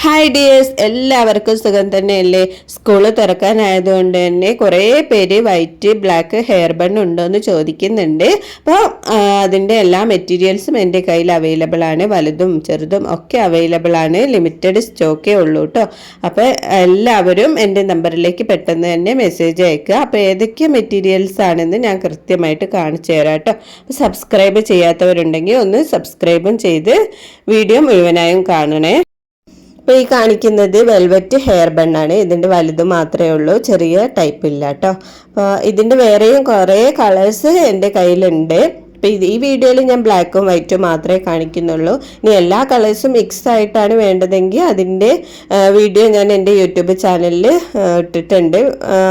Hi dears, എല്ലാവർക്കും സുഖം തന്നെയല്ലേ? സ്കൂള് തുറക്കാനായതുകൊണ്ട് തന്നെ കുറേ പേര് വൈറ്റ് ബ്ലാക്ക് ഹെയർ ബൺ ഉണ്ടോ എന്ന് ചോദിക്കുന്നുണ്ട്. അപ്പോൾ അതിൻ്റെ എല്ലാ മെറ്റീരിയൽസും എൻ്റെ കയ്യിൽ അവൈലബിൾ ആണ്. വലുതും ചെറുതും ഒക്കെ അവൈലബിൾ ആണ്. ലിമിറ്റഡ് സ്റ്റോക്കേ ഉള്ളൂ കേട്ടോ. അപ്പോൾ എല്ലാവരും എൻ്റെ നമ്പറിലേക്ക് പെട്ടെന്ന് തന്നെ മെസ്സേജ് അയക്കുക. അപ്പോൾ ഏതൊക്കെ മെറ്റീരിയൽസ് ആണെന്ന് ഞാൻ കൃത്യമായിട്ട് കാണിച്ചു തരാം കേട്ടോ. അപ്പോൾ സബ്സ്ക്രൈബ് ചെയ്യാത്തവരുണ്ടെങ്കിൽ ഒന്ന് സബ്സ്ക്രൈബും ചെയ്ത് വീഡിയോ മുഴുവനായും കാണണേ. ഇപ്പോൾ ഈ കാണിക്കുന്നത് വെൽവെറ്റ് ഹെയർ ബണ്ണാണ്. ഇതിൻ്റെ വലുത് മാത്രമേ ഉള്ളൂ, ചെറിയ ടൈപ്പ് ഇല്ല കേട്ടോ. അപ്പോൾ ഇതിൻ്റെ വേറെയും കുറേ കളേഴ്സ് എൻ്റെ കയ്യിലുണ്ട്. അപ്പോൾ ഈ വീഡിയോയിൽ ഞാൻ ബ്ലാക്കും വൈറ്റും മാത്രമേ കാണിക്കുന്നുള്ളൂ. ഇനി എല്ലാ കളേഴ്സും മിക്സ് ആയിട്ടാണ് വേണ്ടതെങ്കിൽ അതിൻ്റെ വീഡിയോ ഞാൻ എൻ്റെ യൂട്യൂബ് ചാനലിൽ ഇട്ടിട്ടുണ്ട്.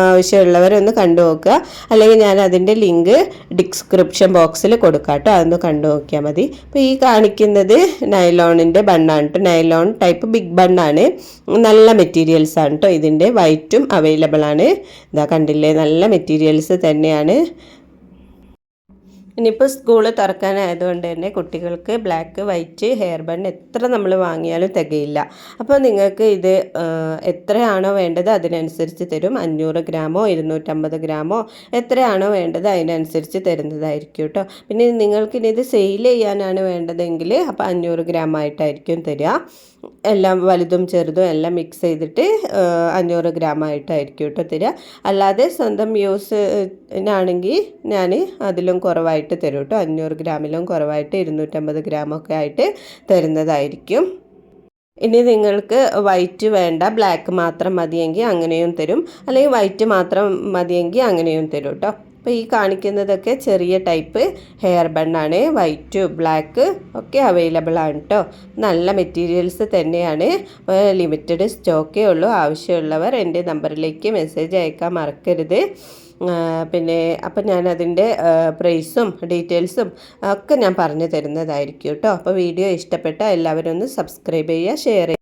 ആവശ്യമുള്ളവരൊന്ന് കണ്ടു നോക്കുക. അല്ലെങ്കിൽ ഞാൻ അതിൻ്റെ ലിങ്ക് ഡിസ്ക്രിപ്ഷൻ ബോക്സിൽ കൊടുക്കാം കേട്ടോ, അതൊന്ന് കണ്ടു നോക്കിയാൽ മതി. അപ്പോൾ ഈ കാണിക്കുന്നത് നൈലോണിൻ്റെ ബണ്ണാണ് കേട്ടോ. നൈലോൺ ടൈപ്പ് ബിഗ് ബണ്ണാണ്. നല്ല മെറ്റീരിയൽസ് ആണ് കേട്ടോ. ഇതിൻ്റെ വൈറ്റും അവൈലബിൾ ആണ്. ഇതാ കണ്ടില്ലേ, നല്ല മെറ്റീരിയൽസ് തന്നെയാണ്. ഇനിയിപ്പോൾ സ്കൂള് തുറക്കാനായതുകൊണ്ട് തന്നെ കുട്ടികൾക്ക് ബ്ലാക്ക് വൈറ്റ് ഹെയർ ബൺ എത്ര നമ്മൾ വാങ്ങിയാലും തികയില്ല. അപ്പോൾ നിങ്ങൾക്ക് ഇത് എത്രയാണോ വേണ്ടത് അതിനനുസരിച്ച് തരും. 500 ഗ്രാമോ 250 ഗ്രാമോ എത്രയാണോ വേണ്ടത് അതിനനുസരിച്ച് തരുന്നതായിരിക്കും കേട്ടോ. പിന്നെ നിങ്ങൾക്കിനി ഇത് സെയിൽ ചെയ്യാനാണ് വേണ്ടതെങ്കിൽ അപ്പോൾ 500 ഗ്രാം ആയിട്ടായിരിക്കും തരിക. എല്ലാം വലുതും ചെറുതും എല്ലാം മിക്സ് ചെയ്തിട്ട് 500 ഗ്രാം ആയിട്ടായിരിക്കും കേട്ടോ തരിക. അല്ലാതെ സ്വന്തം യൂസിനാണെങ്കിൽ ഞാൻ അതിലും കുറവായിട്ട് തരും കേട്ടോ. 500 ഗ്രാമിലും കുറവായിട്ട് 250 ഗ്രാമൊക്കെ ആയിട്ട് തരുന്നതായിരിക്കും. ഇനി നിങ്ങൾക്ക് വൈറ്റ് വേണ്ട, ബ്ലാക്ക് മാത്രം മതിയെങ്കിൽ അങ്ങനെയും തരും. അല്ലെങ്കിൽ വൈറ്റ് മാത്രം മതിയെങ്കിൽ അങ്ങനെയും തരും കേട്ടോ. അപ്പോൾ ഈ കാണിക്കുന്നതൊക്കെ ചെറിയ ടൈപ്പ് ഹെയർ ബണ്ണാണ്. വൈറ്റ് ബ്ലാക്ക് ഒക്കെ അവൈലബിൾ ആണ് കേട്ടോ. നല്ല മെറ്റീരിയൽസ് തന്നെയാണ്. ലിമിറ്റഡ് സ്റ്റോക്കേ ഉള്ളൂ. ആവശ്യമുള്ളവർ എൻ്റെ നമ്പറിലേക്ക് മെസ്സേജ് അയക്കാൻ മറക്കരുത്. പിന്നെ അപ്പം ഞാൻ അതിൻ്റെ പ്രൈസും ഡീറ്റെയിൽസും ഒക്കെ ഞാൻ പറഞ്ഞു തരുന്നതായിരിക്കും കേട്ടോ. അപ്പോൾ വീഡിയോ ഇഷ്ടപ്പെട്ട എല്ലാവരും ഒന്ന് സബ്സ്ക്രൈബ് ചെയ്യുക, ഷെയർ ചെയ്യുക.